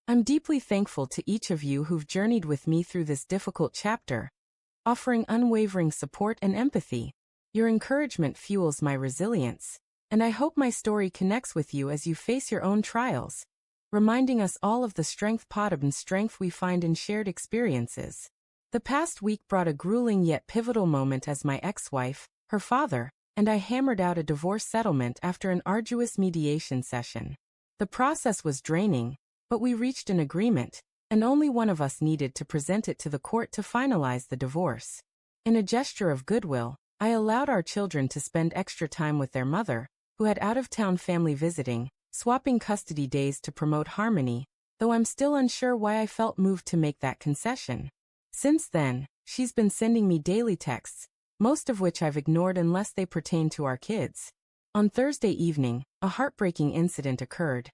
I'm deeply thankful to each of you who've journeyed with me through this difficult chapter, offering unwavering support and empathy. Your encouragement fuels my resilience, and I hope my story connects with you as you face your own trials, reminding us all of the strength we find in shared experiences. The past week brought a grueling yet pivotal moment as my ex-wife, her father, and I hammered out a divorce settlement after an arduous mediation session. The process was draining, but we reached an agreement, and only one of us needed to present it to the court to finalize the divorce. In a gesture of goodwill, I allowed our children to spend extra time with their mother, who had out-of-town family visiting, swapping custody days to promote harmony, though I'm still unsure why I felt moved to make that concession. Since then, she's been sending me daily texts, most of which I've ignored unless they pertain to our kids. On Thursday evening, a heartbreaking incident occurred.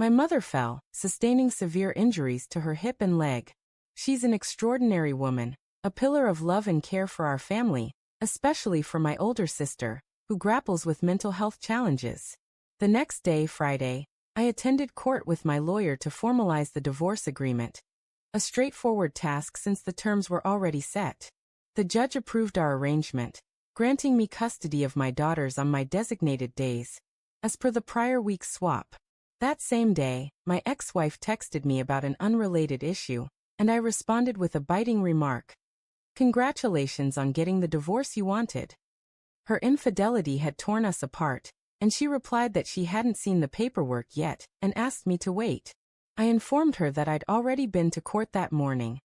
My mother fell, sustaining severe injuries to her hip and leg. She's an extraordinary woman, a pillar of love and care for our family, especially for my older sister, who grapples with mental health challenges. The next day, Friday, I attended court with my lawyer to formalize the divorce agreement. A straightforward task since the terms were already set. The judge approved our arrangement, granting me custody of my daughters on my designated days, as per the prior week's swap. That same day, my ex-wife texted me about an unrelated issue, and I responded with a biting remark. "Congratulations on getting the divorce you wanted." Her infidelity had torn us apart, and she replied that she hadn't seen the paperwork yet and asked me to wait. I informed her that I'd already been to court that morning,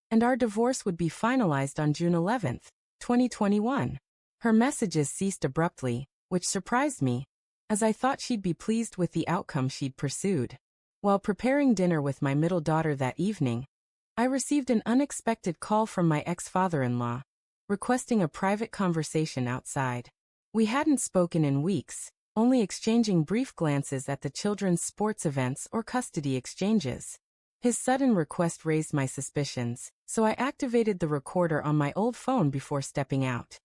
and our divorce would be finalized on June 11th, 2021. Her messages ceased abruptly, which surprised me, as I thought she'd be pleased with the outcome she'd pursued. While preparing dinner with my middle daughter that evening, I received an unexpected call from my ex-father-in-law, requesting a private conversation outside. We hadn't spoken in weeks, only exchanging brief glances at the children's sports events or custody exchanges. His sudden request raised my suspicions, so I activated the recorder on my old phone before stepping out.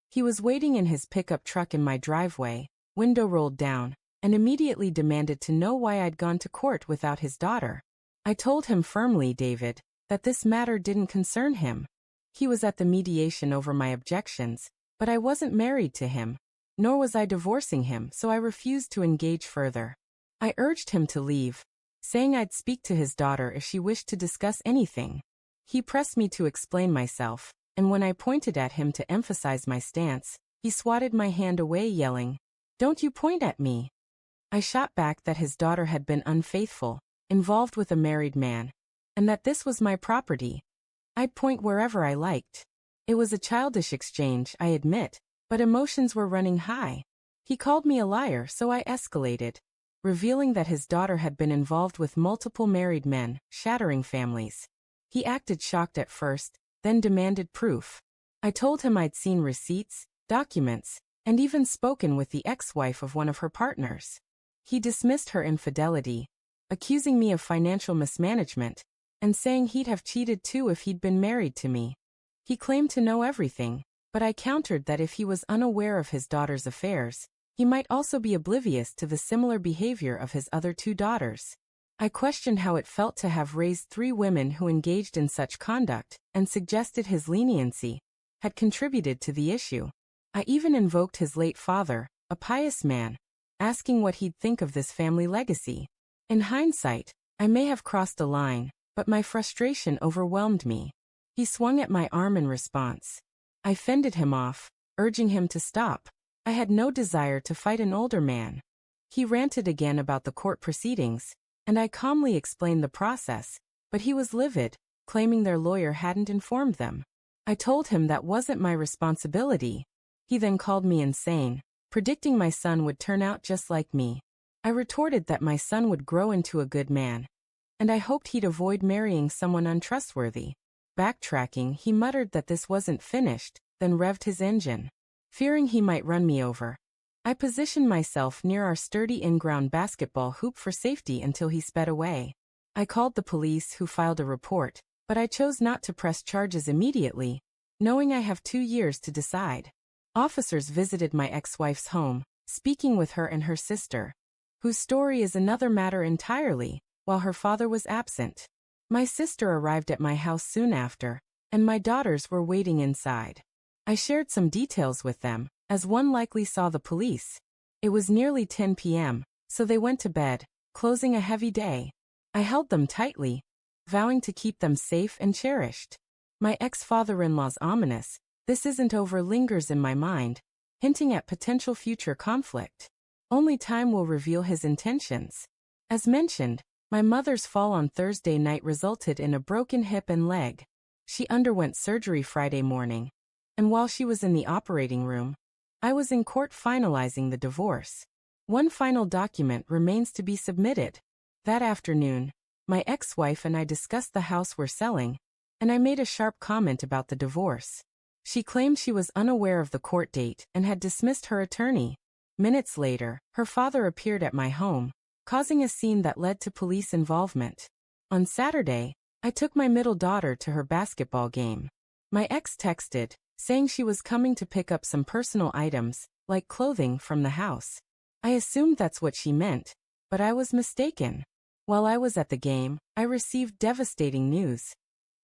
He was waiting in his pickup truck in my driveway, window rolled down, and immediately demanded to know why I'd gone to court without his daughter. I told him firmly, David, that this matter didn't concern him. He was at the mediation over my objections, but I wasn't married to him, nor was I divorcing him, so I refused to engage further. I urged him to leave, saying I'd speak to his daughter if she wished to discuss anything. He pressed me to explain myself, and when I pointed at him to emphasize my stance, he swatted my hand away, yelling, "Don't you point at me." I shot back that his daughter had been unfaithful, involved with a married man, and that this was my property. I'd point wherever I liked. It was a childish exchange, I admit, but emotions were running high. He called me a liar, so I escalated, revealing that his daughter had been involved with multiple married men, shattering families. He acted shocked at first, then demanded proof. I told him I'd seen receipts, documents, and even spoken with the ex-wife of one of her partners. He dismissed her infidelity, accusing me of financial mismanagement, and saying he'd have cheated too if he'd been married to me. He claimed to know everything, but I countered that if he was unaware of his daughter's affairs, he might also be oblivious to the similar behavior of his other two daughters. I questioned how it felt to have raised 3 women who engaged in such conduct, and suggested his leniency had contributed to the issue. I even invoked his late father, a pious man, asking what he'd think of this family legacy. In hindsight, I may have crossed a line, but my frustration overwhelmed me. He swung at my arm in response. I fended him off, urging him to stop. I had no desire to fight an older man. He ranted again about the court proceedings, and I calmly explained the process, but he was livid, claiming their lawyer hadn't informed them. I told him that wasn't my responsibility. He then called me insane, predicting my son would turn out just like me. I retorted that my son would grow into a good man, and I hoped he'd avoid marrying someone untrustworthy. Backtracking, he muttered that this wasn't finished, then revved his engine. Fearing he might run me over, I positioned myself near our sturdy in-ground basketball hoop for safety until he sped away. I called the police, who filed a report, but I chose not to press charges immediately, knowing I have 2 years to decide. Officers visited my ex-wife's home, speaking with her and her sister, whose story is another matter entirely. while her father was absent. My sister arrived at my house soon after, and my daughters were waiting inside. I shared some details with them, as one likely saw the police. It was nearly 10 p.m., so they went to bed, closing a heavy day. I held them tightly, vowing to keep them safe and cherished. My ex-father-in-law's ominous, "This isn't over" lingers in my mind, hinting at potential future conflict. Only time will reveal his intentions. As mentioned, my mother's fall on Thursday night resulted in a broken hip and leg. She underwent surgery Friday morning, and while she was in the operating room, I was in court finalizing the divorce. One final document remains to be submitted. That afternoon, my ex-wife and I discussed the house we're selling, and I made a sharp comment about the divorce. She claimed she was unaware of the court date and had dismissed her attorney. Minutes later, her father appeared at my home, causing a scene that led to police involvement. On Saturday, I took my middle daughter to her basketball game. My ex texted, saying she was coming to pick up some personal items, like clothing, from the house. I assumed that's what she meant, but I was mistaken. While I was at the game, I received devastating news.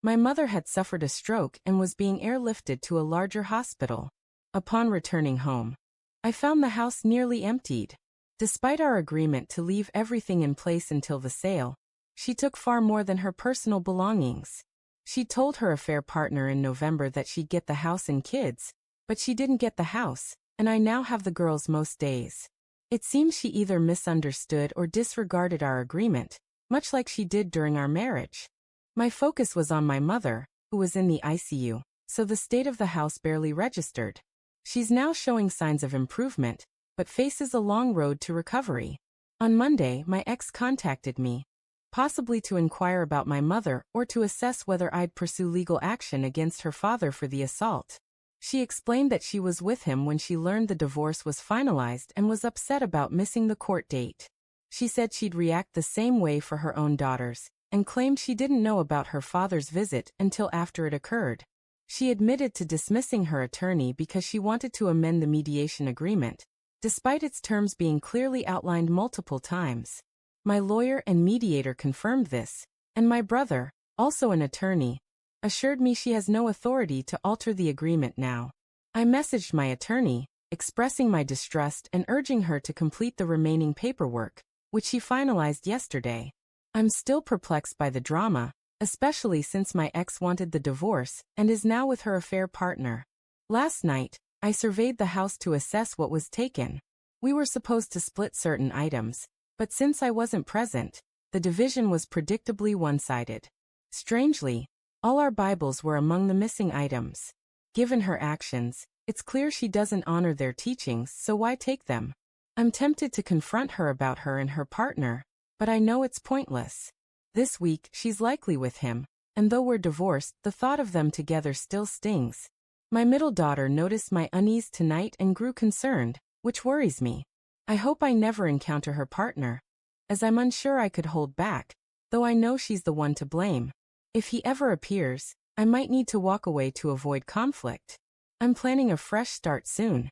My mother had suffered a stroke and was being airlifted to a larger hospital. Upon returning home, I found the house nearly emptied. Despite our agreement to leave everything in place until the sale, she took far more than her personal belongings. She told her affair partner in November that she'd get the house and kids, but she didn't get the house, and I now have the girls most days. It seems she either misunderstood or disregarded our agreement, much like she did during our marriage. My focus was on my mother, who was in the ICU, so the state of the house barely registered. She's now showing signs of improvement, but faces a long road to recovery. On Monday, my ex contacted me, possibly to inquire about my mother or to assess whether I'd pursue legal action against her father for the assault. She explained that she was with him when she learned the divorce was finalized and was upset about missing the court date. She said she'd react the same way for her own daughters, and claimed she didn't know about her father's visit until after it occurred. She admitted to dismissing her attorney because she wanted to amend the mediation agreement, despite its terms being clearly outlined multiple times. My lawyer and mediator confirmed this, and my brother, also an attorney, assured me she has no authority to alter the agreement now. I messaged my attorney, expressing my distrust and urging her to complete the remaining paperwork, which she finalized yesterday. I'm still perplexed by the drama, especially since my ex wanted the divorce and is now with her affair partner. Last night, I surveyed the house to assess what was taken. We were supposed to split certain items, but since I wasn't present, the division was predictably one-sided. Strangely, all our Bibles were among the missing items. Given her actions, it's clear she doesn't honor their teachings, so why take them? I'm tempted to confront her about her and her partner, but I know it's pointless. This week, she's likely with him, and though we're divorced, the thought of them together still stings. My middle daughter noticed my unease tonight and grew concerned, which worries me. I hope I never encounter her partner, as I'm unsure I could hold back, though I know she's the one to blame. If he ever appears, I might need to walk away to avoid conflict. I'm planning a fresh start soon,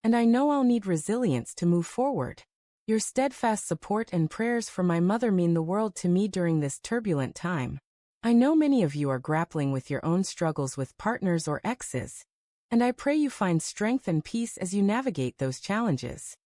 and I know I'll need resilience to move forward. Your steadfast support and prayers for my mother mean the world to me during this turbulent time. I know many of you are grappling with your own struggles with partners or exes, and I pray you find strength and peace as you navigate those challenges.